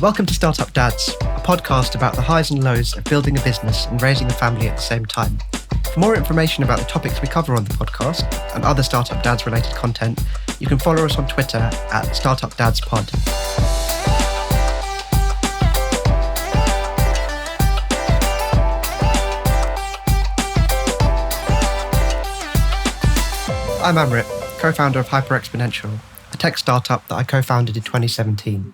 Welcome to Startup Dads, a podcast about the highs and lows of building a business and raising a family at the same time. For more information about the topics we cover on the podcast and other Startup Dads related content, you can follow us on Twitter at StartupDadsPod. I'm Amrit, co-founder of Exponential, a tech startup that I co-founded in 2017.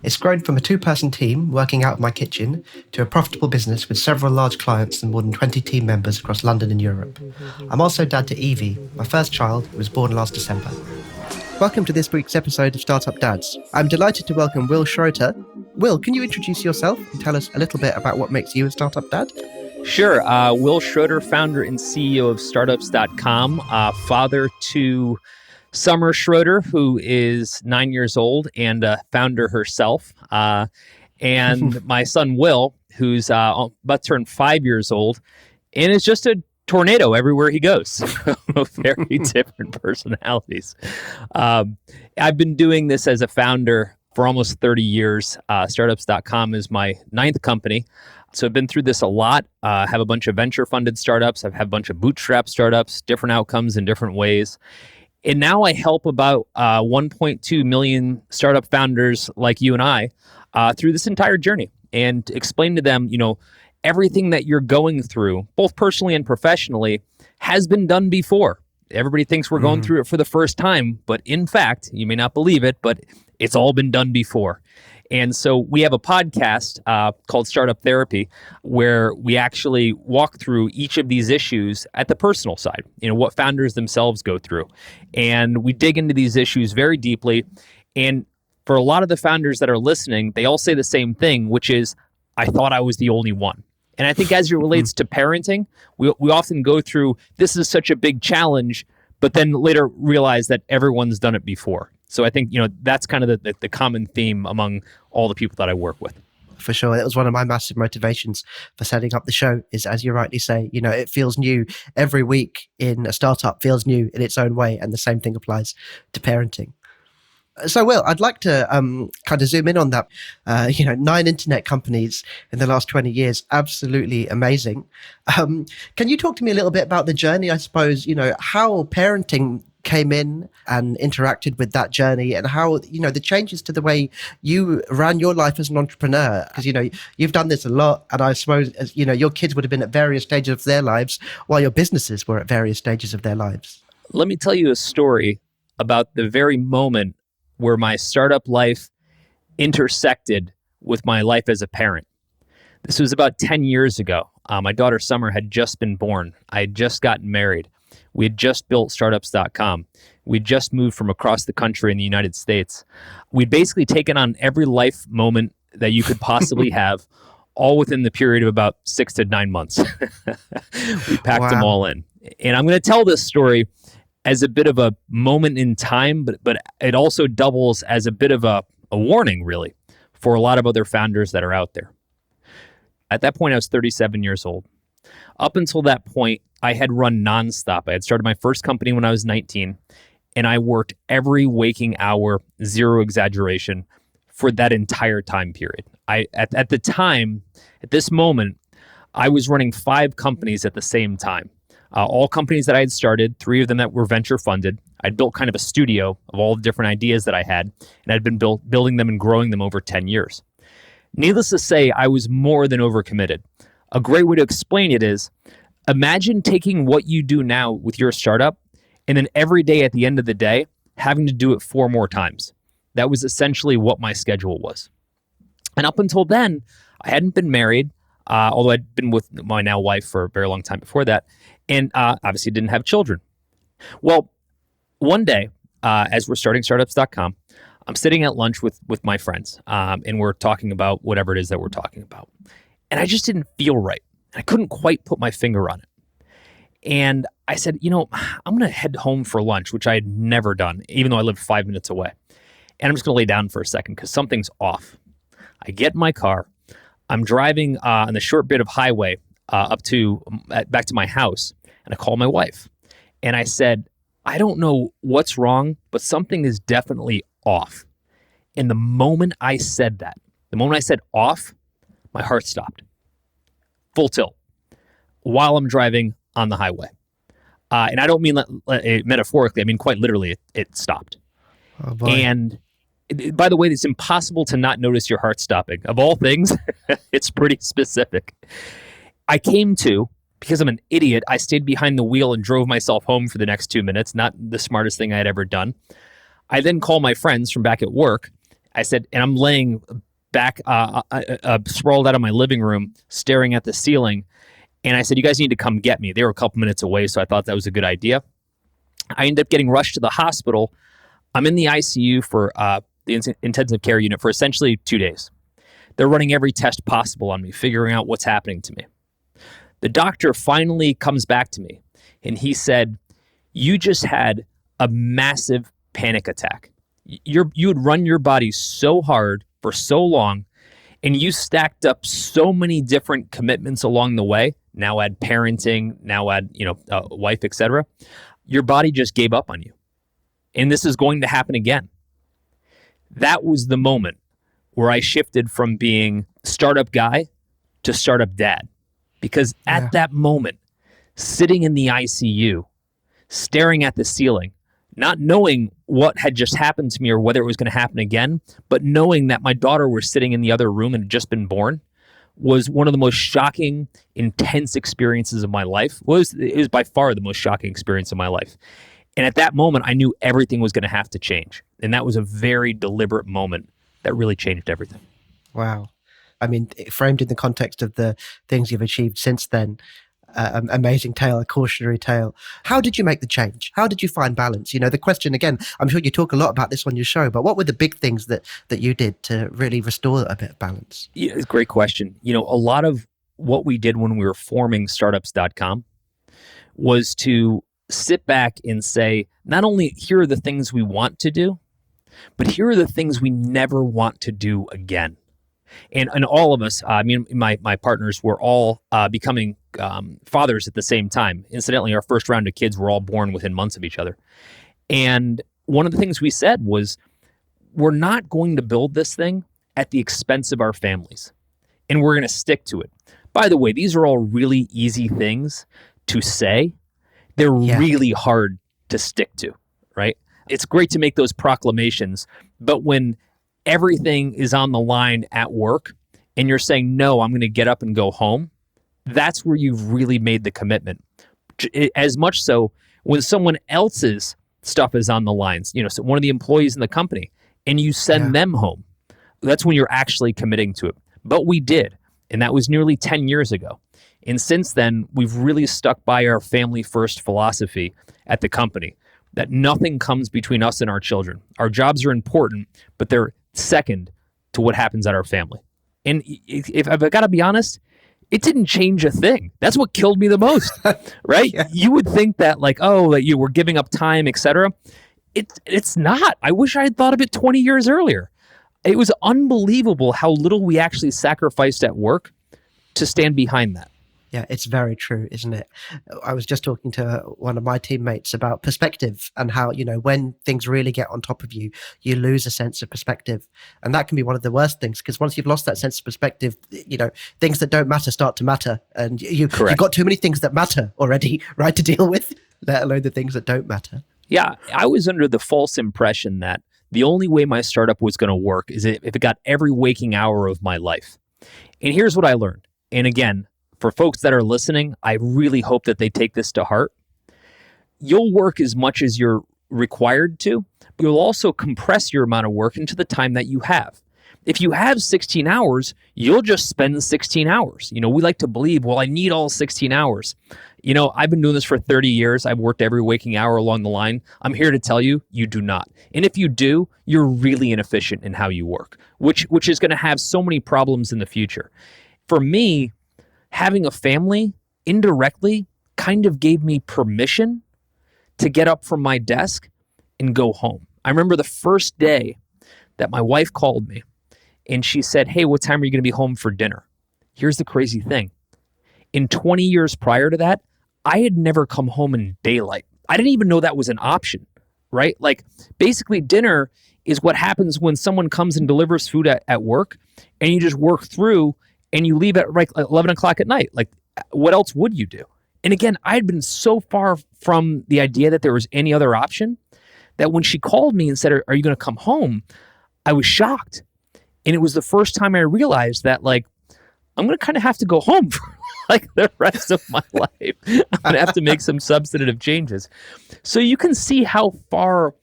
It's grown from a two-person team working out of my kitchen to a profitable business with several large clients and more than 20 team members across London and Europe. I'm also dad to Evie, my first child, who was born last December. Welcome to this week's episode of Startup Dads. I'm delighted to welcome Wil Schroter. Wil, can you introduce yourself and tell us a little bit about what makes you a startup dad? Sure. Wil Schroter, founder and CEO of startups.com, father to Summer Schroter, who is 9 years old and a founder herself, and my son Wil, who's about to turn 5 years old and is just a tornado everywhere he goes. Very different personalities. I've been doing this as a founder for almost 30 years. Startups.com is my ninth company. So I've been through this a lot. Have a bunch of venture-funded startups. I've had a bunch of bootstrap startups, different outcomes in different ways. And now I help about 1.2 million startup founders like you and I through this entire journey and explain to them, everything that you're going through, both personally and professionally, has been done before. Everybody thinks we're going through it for the first time, but in fact, you may not believe it, but it's all been done before. And so we have a podcast called Startup Therapy, where we actually walk through each of these issues at the personal side, what founders themselves go through. And we dig into these issues very deeply. And for a lot of the founders that are listening, they all say the same thing, which is, I thought I was the only one. And I think as it relates to parenting, we often go through, this is such a big challenge, but then later realize that everyone's done it before. So I think, that's kind of the common theme among all the people that I work with. For sure. That was one of my massive motivations for setting up the show is, as you rightly say, it feels new. Every week in a startup feels new in its own way. And the same thing applies to parenting. So, Wil, I'd like to kind of zoom in on that. 9 internet companies in the last 20 years, absolutely amazing. Can you talk to me a little bit about the journey, I suppose, how parenting came in and interacted with that journey and how, the changes to the way you ran your life as an entrepreneur? Because, you've done this a lot. And I suppose, your kids would have been at various stages of their lives while your businesses were at various stages of their lives. Let me tell you a story about the very moment where my startup life intersected with my life as a parent. This was about 10 years ago. My daughter Summer had just been born. I had just gotten married. We had just built startups.com. We'd just moved from across the country in the United States. We'd basically taken on every life moment that you could possibly have, all within the period of about 6 to 9 months. We packed them all in. And I'm going to tell this story as a bit of a moment in time, but it also doubles as a bit of a warning, really, for a lot of other founders that are out there. At that point, I was 37 years old. Up until that point, I had run nonstop. I had started my first company when I was 19, and I worked every waking hour, zero exaggeration, for that entire time period. At the time, at this moment, I was running 5 companies at the same time. All companies that I had started, 3 of them that were venture funded. I'd built kind of a studio of all the different ideas that I had, and I'd been building them and growing them over 10 years. Needless to say, I was more than overcommitted. A great way to explain it is, imagine taking what you do now with your startup, and then every day at the end of the day, having to do it 4 more times. That was essentially what my schedule was. And up until then, I hadn't been married, although I'd been with my now wife for a very long time before that, and obviously didn't have children. Well, one day, as we're starting startups.com, I'm sitting at lunch with my friends, and we're talking about whatever it is that we're talking about. And I just didn't feel right. I couldn't quite put my finger on it. And I said, I'm going to head home for lunch, which I had never done, even though I lived 5 minutes away. And I'm just going to lay down for a second because something's off. I get in my car. I'm driving on the short bit of highway back to my house, and I call my wife. And I said, I don't know what's wrong, but something is definitely off. And the moment I said that, The moment I said off, my heart stopped. Full tilt while I'm driving on the highway. And I don't mean metaphorically, I mean quite literally, it stopped. Oh boy. And by the way, it's impossible to not notice your heart stopping. Of all things, it's pretty specific. I came to, because I'm an idiot, I stayed behind the wheel and drove myself home for the next 2 minutes. Not the smartest thing I had ever done. I then called my friends from back at work. I said, and I'm laying back, sprawled out of my living room, staring at the ceiling. And I said, you guys need to come get me. They were a couple minutes away, so I thought that was a good idea. I ended up getting rushed to the hospital. I'm in the ICU for the intensive care unit for essentially 2 days. They're running every test possible on me, figuring out what's happening to me. The doctor finally comes back to me, and he said, you just had a massive panic attack. You had run your body so hard for so long, and you stacked up so many different commitments along the way. Now add parenting, now add, wife, etc. Your body just gave up on you. And this is going to happen again. That was the moment where I shifted from being startup guy to startup dad. Because at that moment, sitting in the ICU, staring at the ceiling, not knowing what had just happened to me or whether it was going to happen again, but knowing that my daughter was sitting in the other room and had just been born, was one of the most shocking, intense experiences of my life. It was by far the most shocking experience of my life. And at that moment, I knew everything was going to have to change. And that was a very deliberate moment that really changed everything. Wow. I mean, framed in the context of the things you've achieved since then, amazing tale, a cautionary tale. How did you make the change? How did you find balance? The question again, I'm sure you talk a lot about this on your show, but what were the big things that you did to really restore a bit of balance? Yeah, it's a great question. A lot of what we did when we were forming startups.com was to sit back and say, not only here are the things we want to do, but here are the things we never want to do again. And all of us, my partners were all becoming fathers at the same time. Incidentally, our first round of kids were all born within months of each other. And one of the things we said was, we're not going to build this thing at the expense of our families. And we're going to stick to it. By the way, these are all really easy things to say. They're really hard to stick to, right? It's great to make those proclamations, but when everything is on the line at work and you're saying, no, I'm going to get up and go home, that's where you've really made the commitment. As much so when someone else's stuff is on the lines, so one of the employees in the company, and you send them home, that's when you're actually committing to it. But we did, and that was nearly 10 years ago. And since then, we've really stuck by our family first philosophy at the company, that nothing comes between us and our children. Our jobs are important, but they're second to what happens at our family. And if I've got to be honest, it didn't change a thing. That's what killed me the most, right? You would think that that you were giving up time, etc. It's not. I wish I had thought of it 20 years earlier. It was unbelievable how little we actually sacrificed at work to stand behind that. Yeah, it's very true, isn't it? I was just talking to one of my teammates about perspective and how, when things really get on top of you, you lose a sense of perspective. And that can be one of the worst things, because once you've lost that sense of perspective, things that don't matter start to matter. And you've got too many things that matter already, right, to deal with, let alone the things that don't matter. Yeah, I was under the false impression that the only way my startup was going to work is if it got every waking hour of my life. And here's what I learned. And again, for folks that are listening, I really hope that they take this to heart. You'll work as much as you're required to, but you'll also compress your amount of work into the time that you have. If you have 16 hours, you'll just spend 16 hours. We like to believe, well, I need all 16 hours. I've been doing this for 30 years. I've worked every waking hour along the line. I'm here to tell you, you do not. And if you do, you're really inefficient in how you work, which is going to have so many problems in the future. For me, having a family indirectly kind of gave me permission to get up from my desk and go home. I remember the first day that my wife called me and she said, hey, what time are you going to be home for dinner? Here's the crazy thing. In 20 years prior to that, I had never come home in daylight. I didn't even know that was an option, right? Like basically dinner is what happens when someone comes and delivers food at work and you just work through and you leave at like 11 o'clock at night. Like what else would you do? And again, I had been so far from the idea that there was any other option that when she called me and said, are you going to come home? I was shocked. And it was the first time I realized that like, I'm going to kind of have to go home for like the rest of my life. I'm going to have to make some substantive changes. So you can see how far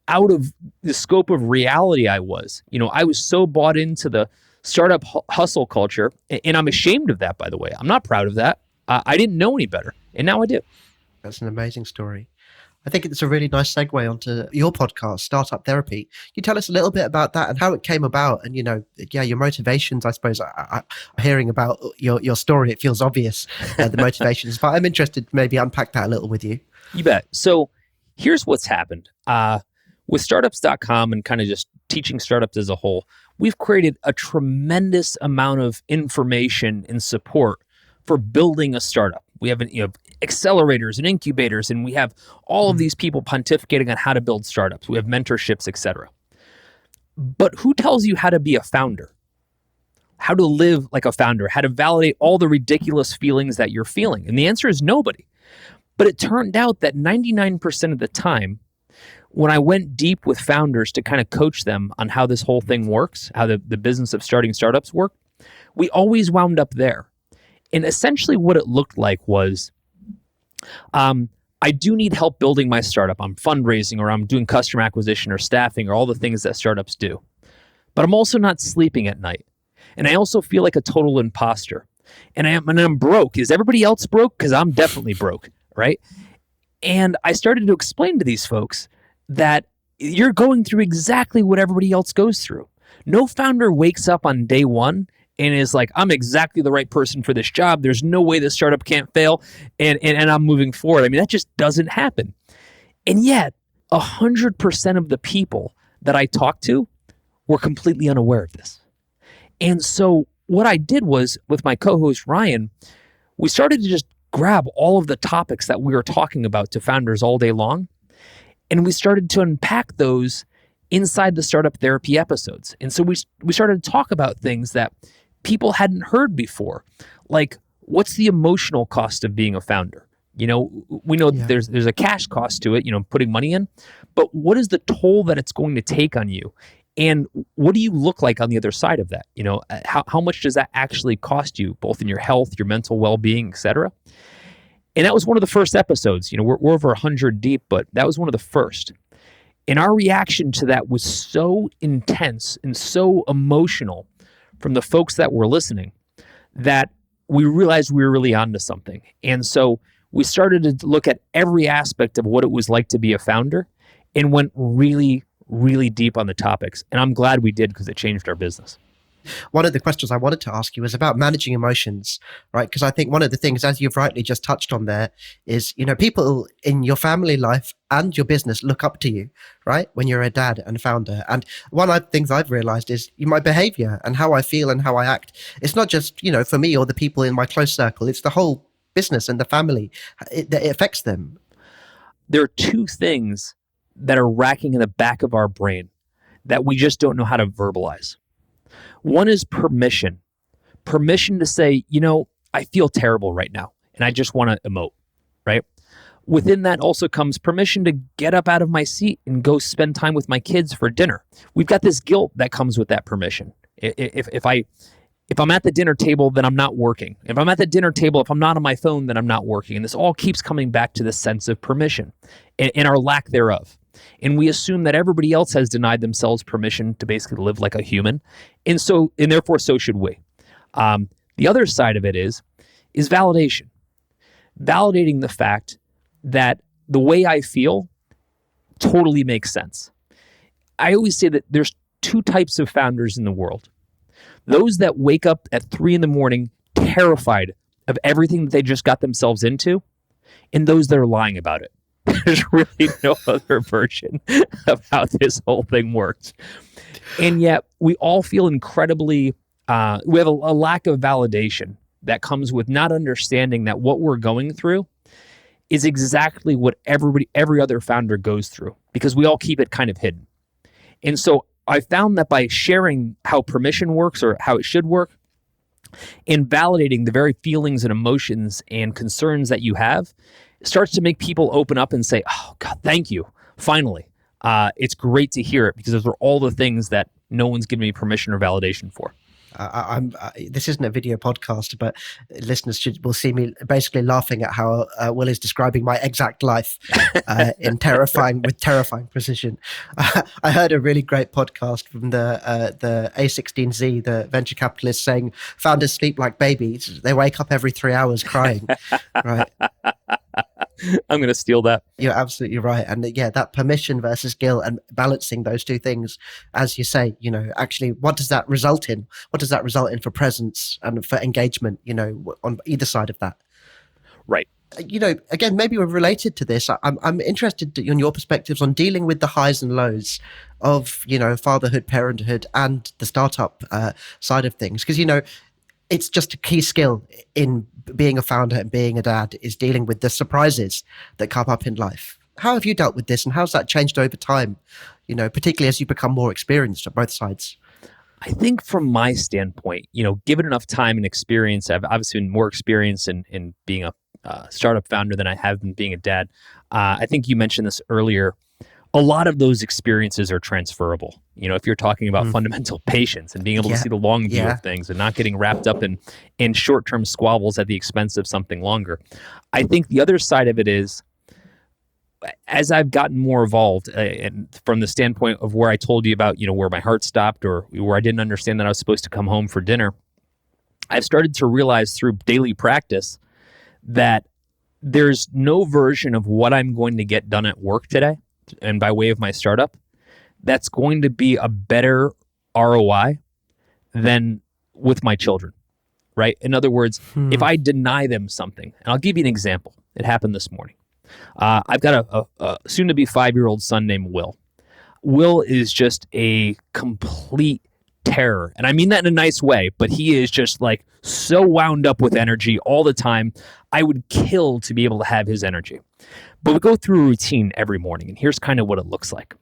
out of the scope of reality I was. You know, I was so bought into the startup hustle culture, and I'm ashamed of that, by the way. I'm not proud of that. I didn't know any better, and now I do. That's an amazing story. I think it's a really nice segue onto your podcast, Startup Therapy. Can you tell us a little bit about that and how it came about? And, you know, yeah, your motivations, I suppose. Hearing about your story, it feels obvious, the motivations. But I'm interested to maybe unpack that a little with you. You bet. So here's what's happened. With startups.com and kind of just teaching startups as a whole, we've created a tremendous amount of information and support for building a startup. We have accelerators and incubators, and we have all of these people pontificating on how to build startups. We have mentorships, etc. But who tells you how to be a founder? How to live like a founder? How to validate all the ridiculous feelings that you're feeling? And the answer is nobody. But it turned out that 99% of the time, when I went deep with founders to kind of coach them on how this whole thing works, how the business of starting startups work, we always wound up there. And essentially what it looked like was, I do need help building my startup. I'm fundraising, or I'm doing customer acquisition or staffing, or all the things that startups do. But I'm also not sleeping at night. And I also feel like a total imposter. And I'm broke. Is everybody else broke? Because I'm definitely broke, right? And I started to explain to these folks that you're going through exactly what everybody else goes through. No founder wakes up on day one and is like, I'm exactly the right person for this job. There's no way this startup can't fail, and I'm moving forward. I mean, that just doesn't happen. And yet, 100% of the people that I talked to were completely unaware of this. And so what I did was, with my co-host Ryan, we started to just grab all of the topics that we were talking about to founders all day long, and we started to unpack those inside the Startup Therapy episodes. And so we started to talk about things that people hadn't heard before, like what's the emotional cost of being a founder? You know, we know that there's a cash cost to it, you know, putting money in, but what is the toll that it's going to take on you? And what do you look like on the other side of that? You know, how much does that actually cost you, both in your health, your mental well-being, et cetera? And that was one of the first episodes. You know, we're over 100 deep, but that was one of the first. And our reaction to that was so intense and so emotional from the folks that were listening that we realized we were really onto something. And so we started to look at every aspect of what it was like to be a founder and went really, really deep on the topics. And I'm glad we did, because it changed our business. One of the questions I wanted to ask you was about managing emotions, right? Because I think one of the things, as you've rightly just touched on there, is, you know, people in your family life and your business look up to you, right? When you're a dad and founder. And one of the things I've realized is my behavior and how I feel and how I act. It's not just, you know, for me or the people in my close circle. It's the whole business and the family. It affects them. There are two things that are racking in the back of our brain that we just don't know how to verbalize. One is permission. Permission to say, you know, I feel terrible right now and I just want to emote, right? Within that also comes permission to get up out of my seat and go spend time with my kids for dinner. We've got this guilt that comes with that permission. If I'm at the dinner table, then I'm not working. If I'm at the dinner table, if I'm not on my phone, then I'm not working. And this all keeps coming back to this sense of permission and our lack thereof. And we assume that everybody else has denied themselves permission to basically live like a human. And therefore, so should we. The other side of it is validation. Validating the fact that the way I feel totally makes sense. I always say that there's two types of founders in the world. Those that wake up at 3 a.m, terrified of everything that they just got themselves into, and those that are lying about it. There's really no other version of how this whole thing works. And yet we all feel incredibly, we have a lack of validation that comes with not understanding that what we're going through is exactly what every other founder goes through, because we all keep it kind of hidden. And so I found that by sharing how permission works, or how it should work, and validating the very feelings and emotions and concerns that you have, it starts to make people open up and say, oh God, thank you. Finally. It's great to hear it, because those are all the things that no one's given me permission or validation for. This isn't a video podcast, but listeners will see me basically laughing at how Wil is describing my exact life with terrifying precision. I heard a really great podcast from the A16Z, the venture capitalist, saying founders sleep like babies. They wake up every 3 hours crying. Right. I'm going to steal that. You're absolutely right. And yeah, that permission versus guilt, and balancing those two things, as you say, actually, what does that result in? What does that result in for presence and for engagement, on either side of that? Right. Again, maybe we're related to this. I'm interested in your perspectives on dealing with the highs and lows of, fatherhood, parenthood, and the startup side of things. Because, it's just a key skill in being a founder and being a dad, is dealing with the surprises that come up in life. How have you dealt with this, and how's that changed over time, particularly as you become more experienced on both sides? I think from my standpoint, given enough time and experience, I've obviously been more experienced in being a startup founder than I have been being a dad. I think you mentioned this earlier. A lot of those experiences are transferable. If you're talking about fundamental patience and being able to see the long view of things and not getting wrapped up in short-term squabbles at the expense of something longer. I think the other side of it is, as I've gotten more evolved, and from the standpoint of where I told you about, where my heart stopped, or where I didn't understand that I was supposed to come home for dinner, I've started to realize through daily practice that there's no version of what I'm going to get done at work today, and by way of my startup, that's going to be a better ROI than with my children, right? In other words, if I deny them something, and I'll give you an example. It happened this morning. I've got a soon-to-be 5-year-old son named Wil. Wil is just a complete terror. And I mean that in a nice way, but he is just like so wound up with energy all the time. I would kill to be able to have his energy. But we go through a routine every morning, and here's kind of what it looks like.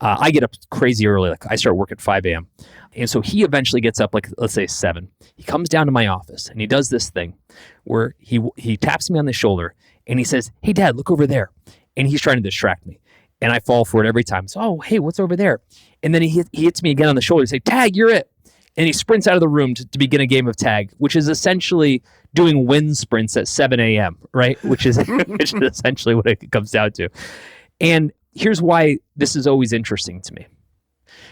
I get up crazy early. Like I start work at 5 a.m. And so he eventually gets up, like, let's say 7. He comes down to my office and he does this thing where he taps me on the shoulder and he says, "Hey, Dad, look over there." And he's trying to distract me. And I fall for it every time. So, "Oh, hey, what's over there?" And then he hits me again on the shoulder and say, "Tag, you're it." And he sprints out of the room to begin a game of tag, which is essentially doing wind sprints at 7 a.m., right? Which is essentially what it comes down to. And here's why this is always interesting to me.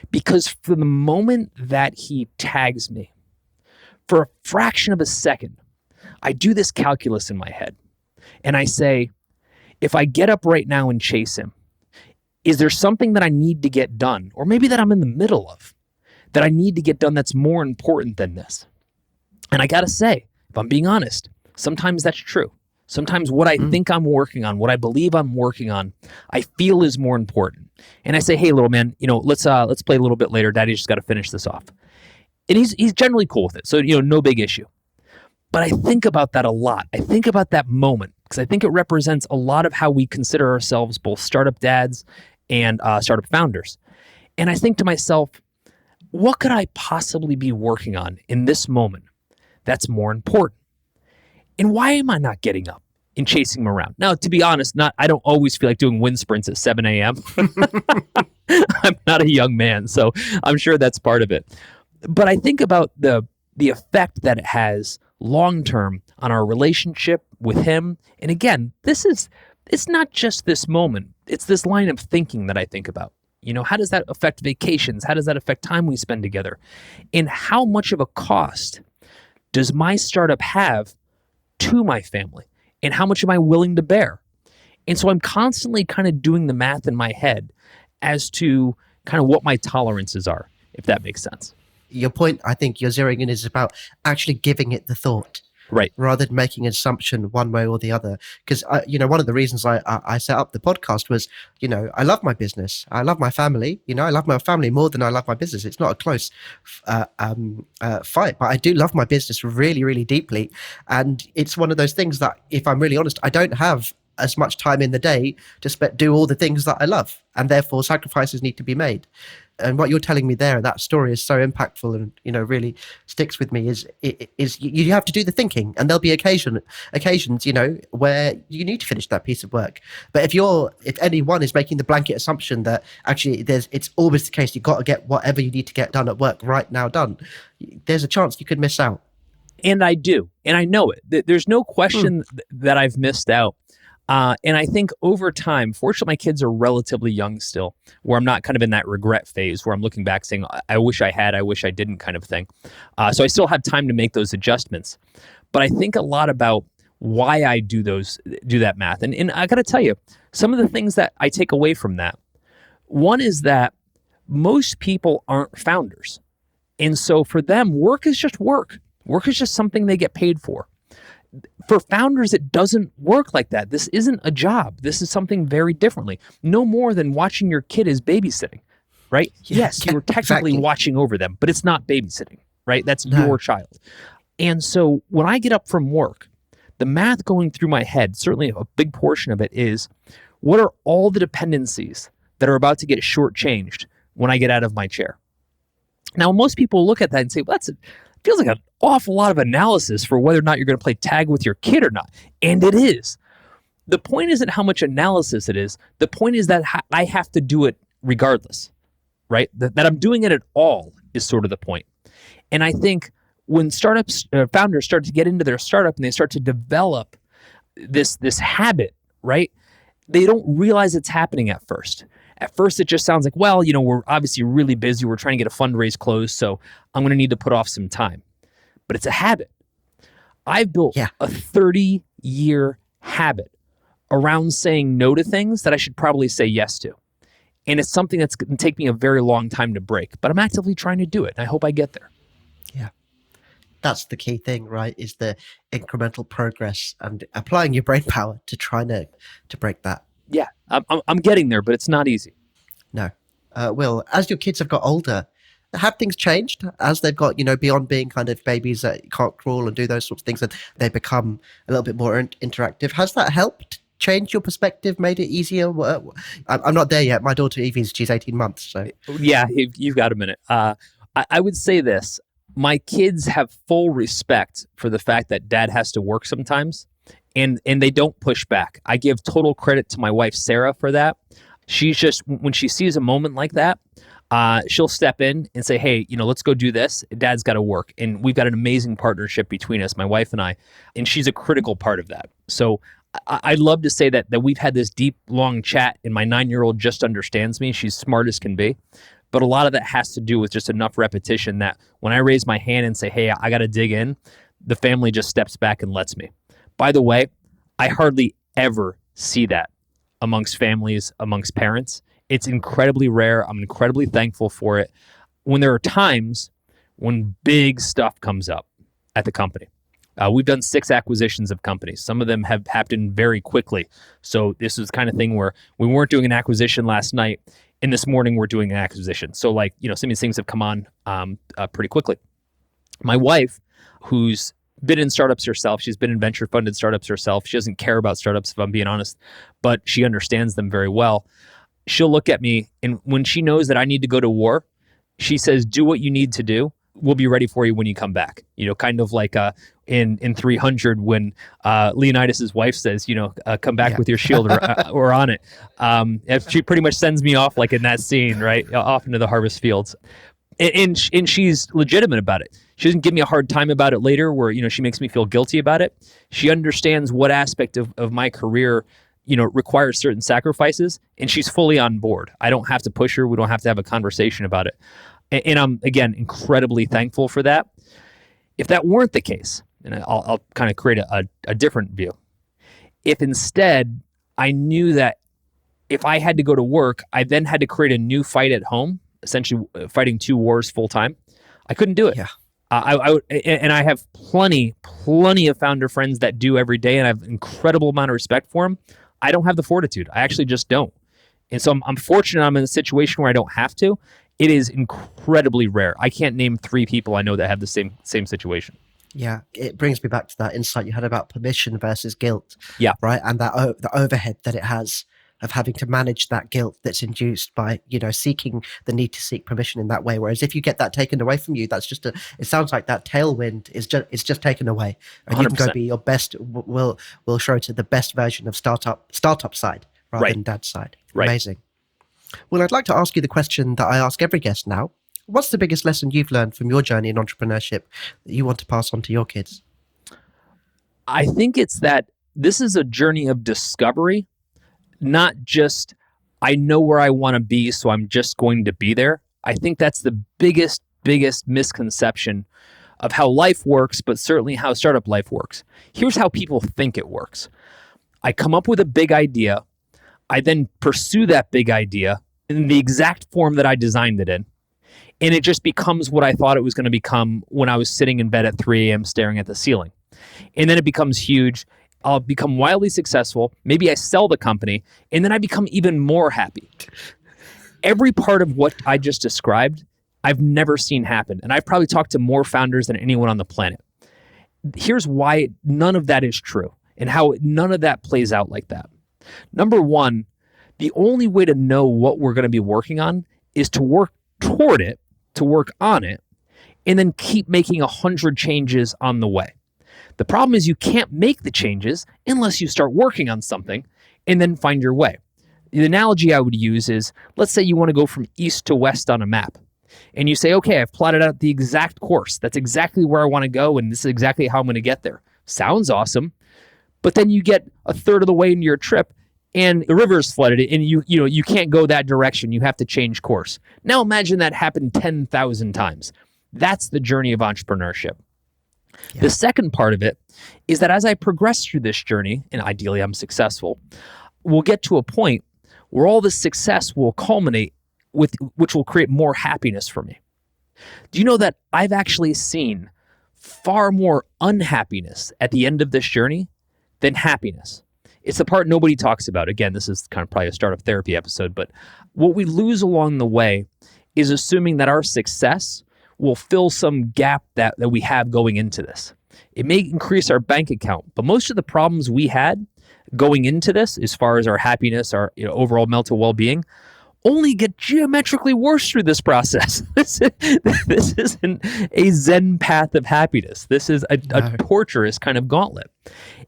Because for the moment that he tags me, for a fraction of a second, I do this calculus in my head. And I say, if I get up right now and chase him, is there something that I need to get done, or maybe that I'm in the middle of, that I need to get done that's more important than this? And I got to say, if I'm being honest, sometimes that's true. Sometimes what I think I'm working on, what I believe I'm working on, I feel is more important. And I say, "Hey, little man, let's play a little bit later. Daddy's just got to finish this off." And he's generally cool with it. So, no big issue. But I think about that a lot. I think about that moment because I think it represents a lot of how we consider ourselves, both startup dads and startup founders. And I think to myself, what could I possibly be working on in this moment that's more important? And why am I not getting up and chasing him around? Now, to be honest, I don't always feel like doing wind sprints at 7 a.m. I'm not a young man, so I'm sure that's part of it. But I think about the effect that it has long-term on our relationship with him. And again, it's not just this moment. It's this line of thinking that I think about. How does that affect vacations? How does that affect time we spend together? And how much of a cost does my startup have to my family? And how much am I willing to bear? And so I'm constantly kind of doing the math in my head as to kind of what my tolerances are, if that makes sense. Your point, I think you're zeroing in, is about actually giving it the thought. Right. Rather than making an assumption one way or the other. Because, one of the reasons I set up the podcast was, I love my business. I love my family. I love my family more than I love my business. It's not a close fight, but I do love my business really, really deeply. And it's one of those things that, if I'm really honest, I don't have as much time in the day to do all the things that I love, and therefore sacrifices need to be made. And what you're telling me there, that story is so impactful, and really sticks with me. Is you have to do the thinking, and there'll be occasions, where you need to finish that piece of work. But if anyone is making the blanket assumption that actually it's always the case, you've got to get whatever you need to get done at work right now done, there's a chance you could miss out. And I do, and I know it. There's no question that I've missed out. And I think over time, fortunately, my kids are relatively young still, where I'm not kind of in that regret phase where I'm looking back saying, I wish I had, I wish I didn't kind of thing. So I still have time to make those adjustments. But I think a lot about why I do that math. And I got to tell you, some of the things that I take away from that. One is that most people aren't founders. And so for them, work is just work. Work is just something they get paid for. For founders, it doesn't work like that. This isn't a job. This is something very differently. No more than watching your kid is babysitting, right? Yes, you're technically watching over them, but it's not babysitting, right? That's your child. And so when I get up from work, the math going through my head, certainly a big portion of it is, what are all the dependencies that are about to get shortchanged when I get out of my chair? Now, most people look at that and say, well, feels like an awful lot of analysis for whether or not you're going to play tag with your kid or not. And it is. The point isn't how much analysis it is. The point is that I have to do it regardless, right? That I'm doing it at all is sort of the point. And I think when founders start to get into their startup and they start to develop this habit, right? They don't realize it's happening at first. At first, it just sounds like, well, we're obviously really busy. We're trying to get a fundraise closed, so I'm going to need to put off some time. But it's a habit. I've built a 30-year habit around saying no to things that I should probably say yes to. And it's something that's going to take me a very long time to break. But I'm actively trying to do it, and I hope I get there. Yeah. That's the key thing, right? Is the incremental progress and applying your brain power to try to break that. Yeah, I'm getting there, but it's not easy. No. Wil, as your kids have got older, have things changed as they've got, beyond being kind of babies that can't crawl and do those sorts of things, and they become a little bit more interactive? Has that helped change your perspective, made it easier? I'm not there yet. My daughter she's 18 months. So yeah, you've got a minute. I would say this. My kids have full respect for the fact that dad has to work sometimes. And they don't push back. I give total credit to my wife, Sarah, for that. She's just, when she sees a moment like that, she'll step in and say, hey, let's go do this. Dad's got to work. And we've got an amazing partnership between us, my wife and I. And she's a critical part of that. So I'd love to say that we've had this deep, long chat, and my 9-year-old just understands me. She's smart as can be. But a lot of that has to do with just enough repetition that when I raise my hand and say, hey, I got to dig in, the family just steps back and lets me. By the way, I hardly ever see that amongst families, amongst parents. It's incredibly rare. I'm incredibly thankful for it. When there are times when big stuff comes up at the company. We've done 6 acquisitions of companies. Some of them have happened very quickly. So this is the kind of thing where we weren't doing an acquisition last night, and this morning we're doing an acquisition. So some of these things have come on pretty quickly. My wife, who's been in startups herself. She's been in venture funded startups herself. She doesn't care about startups, if I'm being honest, but she understands them very well. She'll look at me, and when she knows that I need to go to war, she says, do what you need to do. We'll be ready for you when you come back. Kind of like in 300 when Leonidas' wife says, come back with your shield or on it. She pretty much sends me off like in that scene, right? Off into the harvest fields. And she's legitimate about it. She doesn't give me a hard time about it later where, she makes me feel guilty about it. She understands what aspect of my career, requires certain sacrifices, and she's fully on board. I don't have to push her. We don't have to have a conversation about it. And I'm, again, incredibly thankful for that. If that weren't the case, and I'll kind of create a different view. If instead I knew that if I had to go to work, I then had to create a new fight at home, essentially fighting 2 wars full time, I couldn't do it. Yeah. I have plenty of founder friends that do every day, and I have an incredible amount of respect for them. I don't have the fortitude. I actually just don't. And so I'm fortunate I'm in a situation where I don't have to. It is incredibly rare. I can't name 3 people I know that have the same situation. Yeah, it brings me back to that insight you had about permission versus guilt, Yeah, right? And that the overhead that it has of having to manage that guilt that's induced by, seeking the need to seek permission in that way. Whereas if you get that taken away from you, that's just it sounds like that tailwind is just taken away, and you can go 100%. be your best, Wil Schroter, the best version of startup side rather Right, than dad's side. right. Amazing. Well, I'd like to ask you the question that I ask every guest now. What's the biggest lesson you've learned from your journey in entrepreneurship that you want to pass on to your kids? I think it's that this is a journey of discovery, not just, I know where I want to be, so I'm just going to be there. I think that's the biggest misconception of how life works, but certainly how startup life works. Here's how people think it works. I come up with a big idea. I then pursue that big idea in the exact form that I designed it in. And it just becomes what I thought it was going to become when I was sitting in bed at 3 a.m. staring at the ceiling. And then it becomes huge. I'll become wildly successful. Maybe I sell the company, and then I become even more happy. Every part of what I just described, I've never seen happen. And I've probably talked to more founders than anyone on the planet. Here's why none of that is true and how none of that plays out like that. Number one, the only way to know what we're going to be working on is to work toward it, to work on it, and then keep making 100 changes on the way. The problem is you can't make the changes unless you start working on something and then find your way. The analogy I would use is, let's say you want to go from east to west on a map. And you say, okay, I've plotted out the exact course. That's exactly where I want to go, and this is exactly how I'm going to get there. Sounds awesome. But then you get a third of the way into your trip, and the river is flooded, and you can't go that direction. You have to change course. Now imagine that happened 10,000 times. That's the journey of entrepreneurship. Yeah. The second part of it is that as I progress through this journey, and ideally I'm successful, we'll get to a point where all this success will culminate with, which will create more happiness for me. Do you know that I've actually seen far more unhappiness at the end of this journey than happiness? It's the part nobody talks about. Again, this is kind of probably a startup therapy episode, but what we lose along the way is assuming that our success will fill some gap that we have going into this. It may increase our bank account, but most of the problems we had going into this, as far as our happiness, our overall mental well-being, only get geometrically worse through this process. This isn't a Zen path of happiness. This is a torturous kind of gauntlet.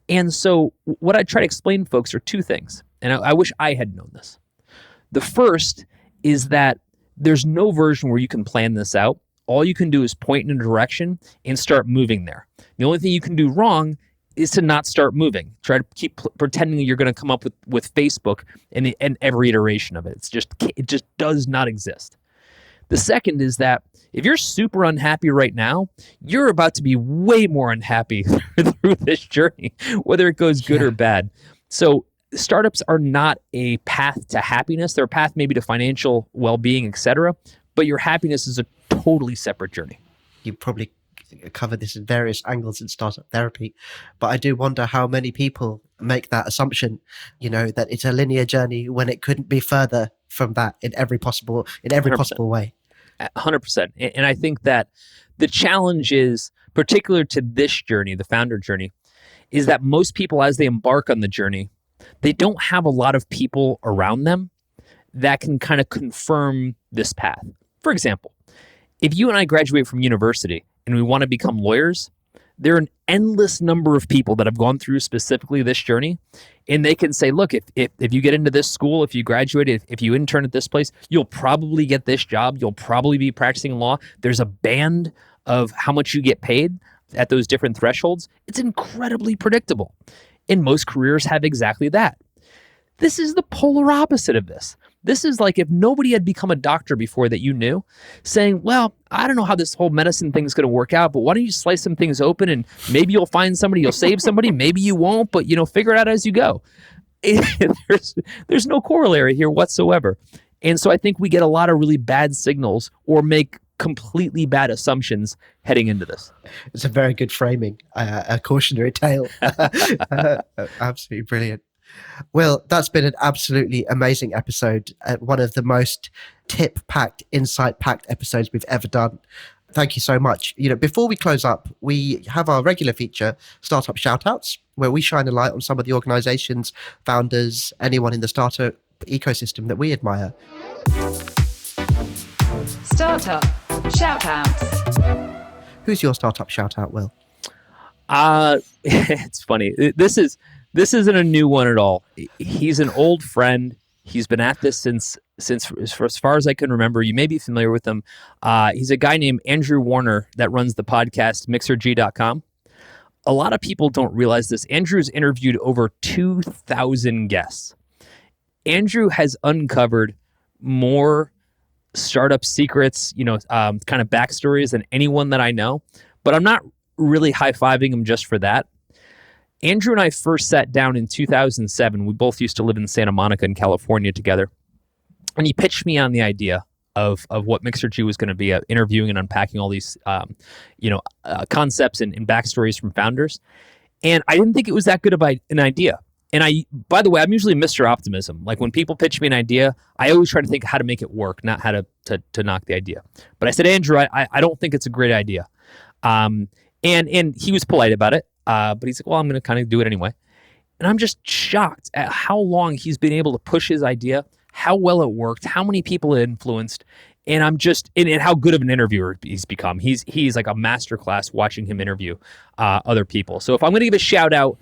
And so what I try to explain to folks are two things. And I wish I had known this. The first is that there's no version where you can plan this out. All you can do is point in a direction and start moving there. The only thing you can do wrong is to not start moving. Try to keep pretending you're going to come up with Facebook and every iteration of it. It just does not exist. The second is that if you're super unhappy right now, you're about to be way more unhappy through this journey, whether it goes good or bad. So startups are not a path to happiness. They're a path maybe to financial well-being, etc. But your happiness is a totally separate journey. You probably covered this in various angles in startup therapy, but I do wonder how many people make that assumption, that it's a linear journey when it couldn't be further from that in every possible way. 100%. And I think that the challenge is, particular to this journey, the founder journey, is that most people, as they embark on the journey, they don't have a lot of people around them that can kind of confirm this path. For example, if you and I graduate from university and we want to become lawyers, there are an endless number of people that have gone through specifically this journey, and they can say, look, if you get into this school, if you graduate, if you intern at this place, you'll probably get this job, you'll probably be practicing law. There's a band of how much you get paid at those different thresholds. It's incredibly predictable. And most careers have exactly that. This is the polar opposite of this. This is like if nobody had become a doctor before that you knew, saying, well, I don't know how this whole medicine thing is going to work out, but why don't you slice some things open and maybe you'll find somebody, you'll save somebody, maybe you won't, but figure it out as you go. There's no corollary here whatsoever. And so I think we get a lot of really bad signals or make completely bad assumptions heading into this. It's a very good framing, a cautionary tale. Absolutely brilliant. Wil, that's been an absolutely amazing episode. One of the most tip-packed, insight-packed episodes we've ever done. thank you so much. Before we close up, we have our regular feature, Startup Shoutouts, where we shine a light on some of the organizations, founders, anyone in the startup ecosystem that we admire. Startup Shoutouts. Who's your startup shoutout, Wil? It's funny. This isn't a new one at all. He's an old friend. He's been at this since as far as I can remember. You may be familiar with him. He's a guy named Andrew Warner that runs the podcast Mixergy.com. A lot of people don't realize this. Andrew's interviewed over 2,000 guests. Andrew has uncovered more startup secrets, kind of backstories than anyone that I know. But I'm not really high-fiving him just for that. Andrew and I first sat down in 2007. We both used to live in Santa Monica in California together. And he pitched me on the idea of what Mixergy was going to be, interviewing and unpacking all these, concepts and backstories from founders. And I didn't think it was that good of an idea. And by the way, I'm usually Mr. Optimism. Like when people pitch me an idea, I always try to think how to make it work, not how to knock the idea. But I said, Andrew, I don't think it's a great idea. And he was polite about it. But he's like, well, I'm going to kind of do it anyway. And I'm just shocked at how long he's been able to push his idea, how well it worked, how many people it influenced. And and how good of an interviewer he's become. He's like a masterclass watching him interview other people. So if I'm going to give a shout out,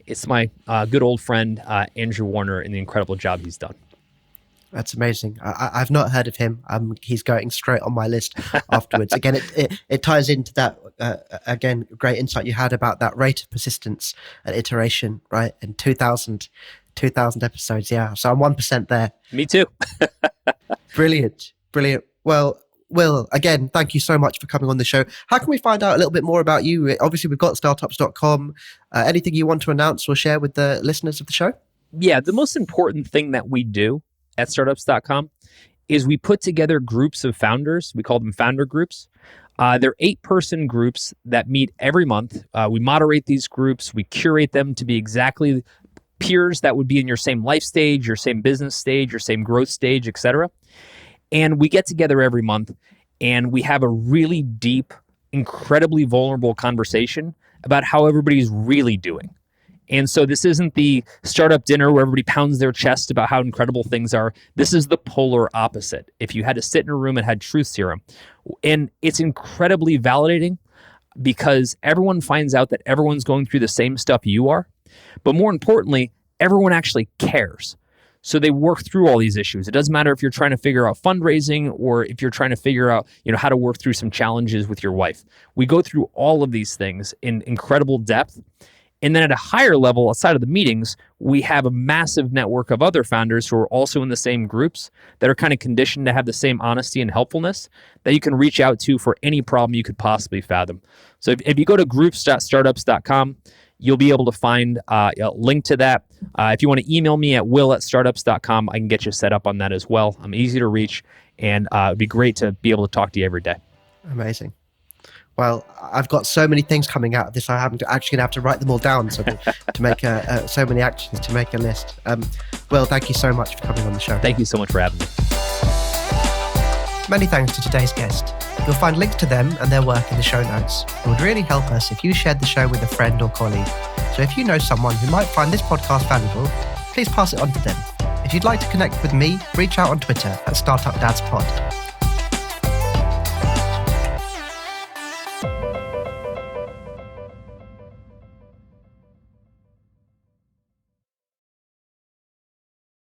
it's my good old friend, Andrew Warner, and the incredible job he's done. That's amazing. I've not heard of him. He's going straight on my list afterwards. Again, it ties into that, again, great insight you had about that rate of persistence and iteration, right? And 2,000 episodes, yeah. So I'm 1% there. Me too. Brilliant. Well, Wil, again, thank you so much for coming on the show. How can we find out a little bit more about you? Obviously, we've got startups.com. Anything you want to announce or share with the listeners of the show? Yeah, the most important thing that we do at startups.com is we put together groups of founders. We call them founder groups. They're 8-person groups that meet every month. We moderate these groups. We curate them to be exactly peers that would be in your same life stage, your same business stage, your same growth stage, etc. And we get together every month and we have a really deep, incredibly vulnerable conversation about how everybody's really doing. And so this isn't the startup dinner where everybody pounds their chest about how incredible things are. This is the polar opposite. If you had to sit in a room and had truth serum. And it's incredibly validating because everyone finds out that everyone's going through the same stuff you are. But more importantly, everyone actually cares. So they work through all these issues. It doesn't matter if you're trying to figure out fundraising or if you're trying to figure out, how to work through some challenges with your wife. We go through all of these things in incredible depth. And then at a higher level, outside of the meetings, we have a massive network of other founders who are also in the same groups that are kind of conditioned to have the same honesty and helpfulness that you can reach out to for any problem you could possibly fathom. So if you go to groups.startups.com, you'll be able to find a link to that. If you want to email me at will@startups.com, I can get you set up on that as well. I'm easy to reach, and it'd be great to be able to talk to you every day. Amazing. Well, I've got so many things coming out of this. I'm actually going to have to write them all down to make so many actions to make a list. Wil, thank you so much for coming on the show. Thank you so much for having me. Many thanks to today's guest. You'll find links to them and their work in the show notes. It would really help us if you shared the show with a friend or colleague. So if you know someone who might find this podcast valuable, please pass it on to them. If you'd like to connect with me, reach out on Twitter @StartupDadsPod.